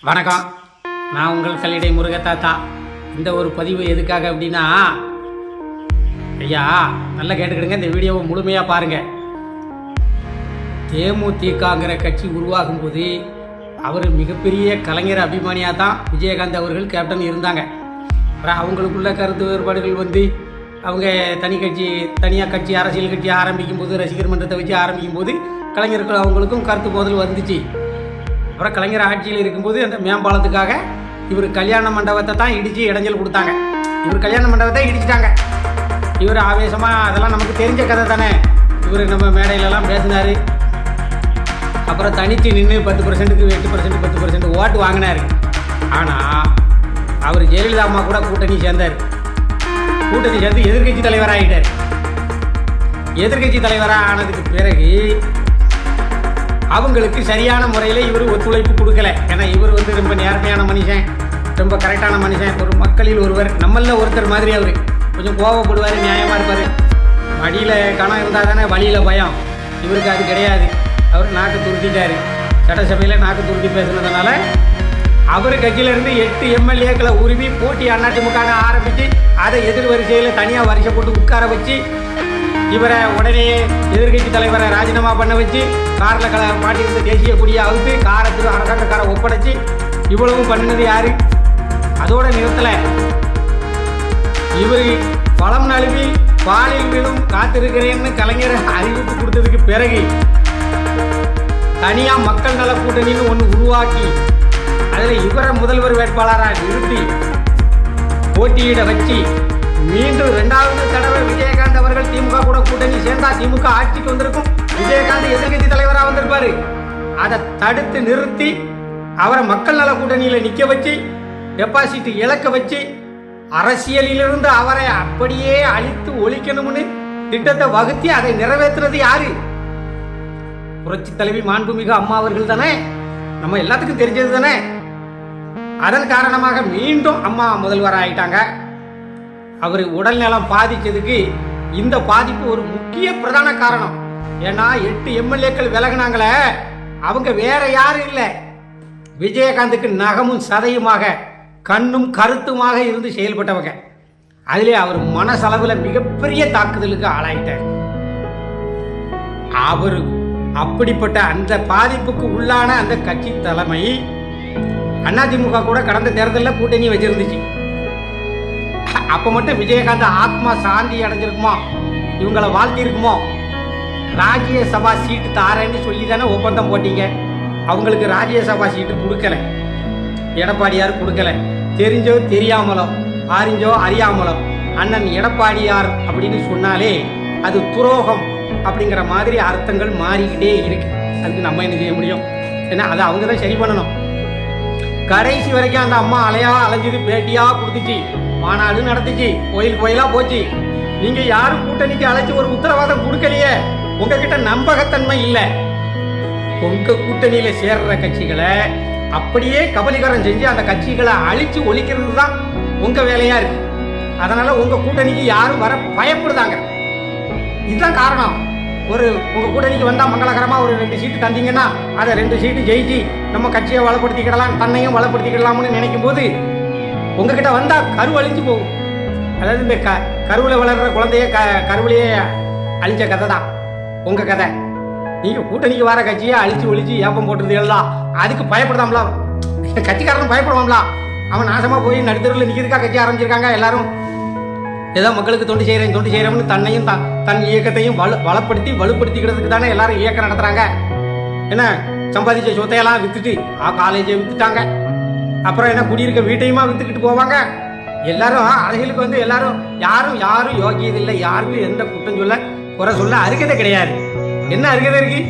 வணக்கம். நான் உங்கள் கல்லிடை முருகத்தாத்தா. இந்த ஒரு பதிவு எதுக்காக அப்படின்னா, ஐயா நல்லா கேட்டுக்கிடுங்க, இந்த வீடியோவை முழுமையாக பாருங்கள். தேமுதிகங்கிற கட்சி உருவாகும் போது அவர் மிகப்பெரிய கலைஞர் அபிமானியாக தான் விஜயகாந்த் அவர்கள் கேப்டன் இருந்தாங்க. அப்புறம் அவங்களுக்குள்ள கருத்து வேறுபாடுகள் வந்து அவங்க தனியாக கட்சி அரசியல் கட்சி ஆரம்பிக்கும் போது, ரசிகர் மன்றத்தை வச்சு ஆரம்பிக்கும் போது கலைஞர்கள் அவங்களுக்கும் கருத்து மோதல் வந்துச்சு. அப்புறம் கலைஞர் ஆட்சியில் இருக்கும்போது அந்த மேம்பாலத்துக்காக இவர் கல்யாண மண்டபத்தை தான் இடித்து இடைஞ்சல் கொடுத்தாங்க. இவர் கல்யாண மண்டபத்தை இடிச்சிட்டாங்க. இவர் ஆவேசமாக, அதெல்லாம் நமக்கு தெரிஞ்ச கதை தானே. இவர் நம்ம மேடையிலலாம் பேசினார். அப்புறம் தனித்து நின்று 10%க்கு 8% 10% ஓட்டு வாங்கினார். ஆனால் அவர் ஜெயலலிதா அம்மா கூட கூட்டணி சேர்ந்தார். கூட்டணி சேர்ந்து எதிர்கட்சி தலைவராகிட்டார். எதிர்கட்சி தலைவராக ஆனதுக்கு பிறகு அவங்களுக்கு சரியான முறையில் இவர் ஒத்துழைப்பு கொடுக்கல. ஏன்னா இவர் ரொம்ப நேர்மையான மனுஷன், ரொம்ப கரெக்டான மனுஷன், ஒரு மக்களில் ஒருவர், நம்மளில் ஒருத்தர் மாதிரி. அவர் கொஞ்சம் கோவப்படுவார், நியாயமாக இருப்பார். வழியில் கணம் இருந்தால் தானே வழியில் பயம். இவருக்கு அது கிடையாது. அவர் நாக்கு துருத்திட்டார். சட்டசபையில் நாக்கு துருத்தி பேசுனதுனால அவர் கட்சியிலேருந்து 8 எம்எல்ஏக்களை உருவி போட்டி அதிமுக ஆரம்பித்து அதை எதிர் வரிசையில் தனியாக வரிசை போட்டு உட்கார வச்சு இவரை உடனே எதிர்கட்சி தலைவரை ராஜினாமா பண்ண வச்சு காரில் மாட்டியிருந்த தேசிய கொடியை அவுத்து காரத்துக்கு அரசாங்கக்காரை ஒப்படைச்சி இவ்வளவும் பண்ணினது யாரு? அதோட நிறுத்தலை. இவர் பழம் நழுவி பாலில் விழும் காத்திருக்கிறேன்னு கலைஞர் அறிவிப்பு கொடுத்ததுக்கு பிறகு தனியாக மக்கள் நல கூட்டணின்னு ஒன்று உருவாக்கி அதில் இவரை முதல்வர் வேட்பாளராக நிறுத்தி போட்டியிட வச்சு மீண்டும் 2வது தடவை விஜயகாந்த் அவர்கள் திமுக கூட கூட்டணி சேர்ந்தா திமுக ஆட்சிக்கு வந்திருக்கும். விஜயகாந்த் எதிர்கட்சி தலைவராக வந்திருப்பாரு. அதை தடுத்து நிறுத்தி அவரை மக்கள் நல கூட்டணியில் நிற்க வச்சு டெபாசிட் இழக்க வச்சு அரசியலிலிருந்து அவரை அப்படியே அழித்து ஒழிக்கணும்னு திட்டத்தை வகுத்தி அதை நிறைவேற்றுறது யாரு? புரட்சி தலைவி மாண்புமிகு அம்மா அவர்கள் தானே. நம்ம எல்லாத்துக்கும் தெரிஞ்சது தானே. அதன் காரணமாக மீண்டும் அம்மா முதல்வர் ஆயிட்டாங்க. அவர் உடல்நலம் பாதிச்சதுக்கு இந்த பாதிப்பு ஒரு முக்கிய பிரதான காரணம். ஏன்னா 8 எம்எல்ஏக்கள் விலகினாங்களே, அவங்க வேற யாரும் இல்லை, விஜயகாந்துக்கு நகமும் சதையுமாக கண்ணும் கருத்துமாக இருந்து செயல்பட்டவங்க. அதிலே அவர் மனசளவில் மிகப்பெரிய தாக்குதலுக்கு ஆளாயிட்டார். அவர் அப்படிப்பட்ட அந்த பாதிப்புக்கு உள்ளான அந்த கட்சி தலைமை அதிமுக கூட கடந்த தேர்தலில் கூட்டணி வச்சிருந்துச்சு. அப்போ மட்டும் விஜயகாந்த் ஆத்மா சாந்தி அடைஞ்சிருக்குமோ, இவங்களை வாழ்த்தி இருக்குமோ? ராஜ்யசபா சீட்டு தாரேன்னு சொல்லி தானே ஒப்பந்தம் போட்டீங்க. அவங்களுக்கு ராஜ்யசபா சீட்டு கொடுக்கல, எடப்பாடியார் கொடுக்கல. தெரிஞ்சோ தெரியாமலோ, அறிஞ்சோ அறியாமலோ அண்ணன் எடப்பாடியார் அப்படின்னு சொன்னாலே அது துரோகம் அப்படிங்கிற மாதிரி அர்த்தங்கள் மாறிக்கிட்டே இருக்கு. அதுக்கு நம்ம என்ன செய்ய முடியும்? ஏன்னா அதை அவங்க தான் சரி பண்ணணும். கடைசி வரைக்கும் அந்த அம்மா அலைஞ்சது, பேட்டியா கொடுத்துச்சு, மாநாடு நடந்துச்சு, கோயிலா போச்சு. நீங்க யாரும் கூட்டணிக்கு அழைச்சி ஒரு உத்தரவாதம் கொடுக்கலையே. உங்ககிட்ட நம்பகத்தன்மை இல்லை. உங்க கூட்டணியில சேர்ற கட்சிகளை அப்படியே கபலீகரம் செஞ்சு அந்த கட்சிகளை அழிச்சு ஒழிக்கிறது தான் உங்க வேலையா இருக்கு. அதனால உங்க கூட்டணிக்கு யாரும் வர பயப்படுதாங்க. இதுதான் காரணம். உங்க கூட்டணிக்கு வந்தா மங்களகரமா ஒரு 2 சீட்டு தந்தீங்கன்னா அதை 2 சீட்டு ஜெயிச்சு நம்ம கட்சியை வளப்படுத்திக்கிடலாம், தன்னையும் வளப்படுத்திக்கிடலாம்னு நினைக்கும் போது உங்ககிட்ட வந்தா கரு அழிஞ்சு போகும். அதாவது இந்த கருவில் வளர்ற குழந்தைய கருவிலேயே அழிஞ்ச கதை தான் உங்க கதை. நீங்க கூட்டணிக்கு வர கட்சியை அழிச்சு ஒழிச்சு ஏப்பம் போட்டுறது எல்லாம் அதுக்கு பயப்படாமலா? கட்சிக்காரன் பயப்படுவாங்களா? அவன் நாசமா போய் நடுத்தருவில் நிற்கிறதுக்கா கட்சி ஆரம்பிச்சிருக்காங்க. எல்லாரும் ஏதோ மக்களுக்கு தொண்டு செய்யறோம்னு தன்னையும் தன் இயக்கத்தையும் வலுப்படுத்திக்கிறதுக்கு தானே எல்லாரும் இயக்கம் நடத்துறாங்க. என்ன சம்பாதிச்ச சொத்தையெல்லாம் வித்துட்டு காலேஜை வித்துட்டாங்க. அப்புறம் என்ன குடியிருக்க வீட்டையுமா வித்துக்கிட்டு போவாங்க. எல்லாரும் அரசியலுக்கு எல்லாரும் யாரும் யோகியது இல்லை. யாருக்கும் எந்த குற்றம் சொல்ல குறை சொல்ல அருகதை கிடையாது. என்ன அருகதை இருக்கு?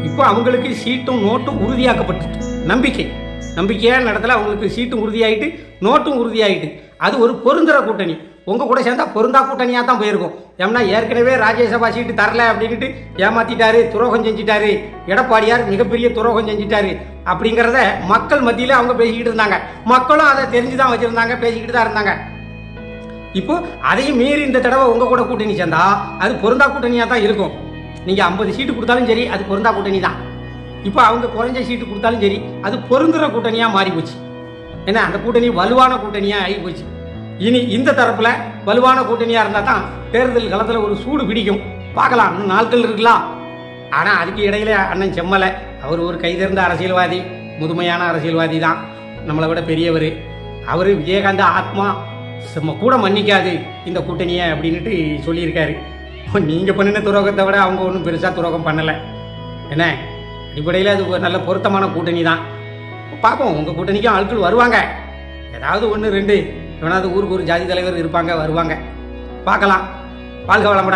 இப்போ அவங்களுக்கு சீட்டும் நோட்டும் உறுதியாக்கப்பட்டு நம்பிக்கையான இடத்துல அவங்களுக்கு சீட்டும் உறுதியாயிட்டு நோட்டும் உறுதியாயிட்டு. அது ஒரு பொருந்துற கூட்டணி. உங்க கூட சேர்ந்தா பொருந்தா கூட்டணியாக தான் போயிருக்கும். ஏன்னா ஏற்கனவே ராஜ்யசபா சீட்டு தரல அப்படின்ட்டு ஏமாத்திட்டாரு, துரோகம் செஞ்சிட்டாரு. எடப்பாடியார் மிகப்பெரிய துரோகம் செஞ்சிட்டாரு அப்படிங்கிறத மக்கள் மத்தியில் அவங்க பேசிக்கிட்டு இருந்தாங்க. மக்களும் அதை தெரிஞ்சுதான் வச்சிருந்தாங்க, பேசிக்கிட்டு தான் இருந்தாங்க. இப்போ அதையும் மீறி இந்த தடவை உங்க கூட கூட்டணி சேர்ந்தா அது பொருந்தா கூட்டணியாக தான் இருக்கும். நீங்க 50 சீட்டு கொடுத்தாலும் சரி, அது பொருந்தா கூட்டணி தான். இப்போ அவங்க குறைஞ்ச சீட்டு கொடுத்தாலும் சரி அது பொருந்துற கூட்டணியாக மாறி போச்சு. ஏன்னா அந்த கூட்டணி வலுவான கூட்டணியாக ஆகி போச்சு. இனி இந்த தரப்பில் வலுவான கூட்டணியாக இருந்தால் தான் தேர்தல் களத்தில் ஒரு சூடு பிடிக்கும். பார்க்கலாம், இன்னும் நாட்கள் இருக்கலாம். ஆனால் அதுக்கு இடையில அண்ணன் செம்மலை அவர் ஒரு கைதேர்ந்த அரசியல்வாதி, முதுமையான அரசியல்வாதி தான், நம்மளை விட பெரியவர். அவர் விஜயகாந்த் ஆத்மா கூட மன்னிக்காது இந்த கூட்டணியை அப்படின்ட்டு சொல்லியிருக்காரு. நீங்கள் பண்ணின துரோகத்தை விட அவங்க ஒன்றும் பெருசாக துரோகம் பண்ணலை. என்ன அடிப்படையில் அது ஒரு நல்ல பொருத்தமான கூட்டணி தான். பார்ப்போம், உங்கள் கூட்டணிக்கும் ஆட்கள் வருவாங்க. ஏதாவது ஒன்று ரெண்டு எவனாவது ஊருக்கு ஒரு ஜாதி தலைவர் இருப்பாங்க, வருவாங்க. பார்க்கலாம். வாழ்க வளமுடன்.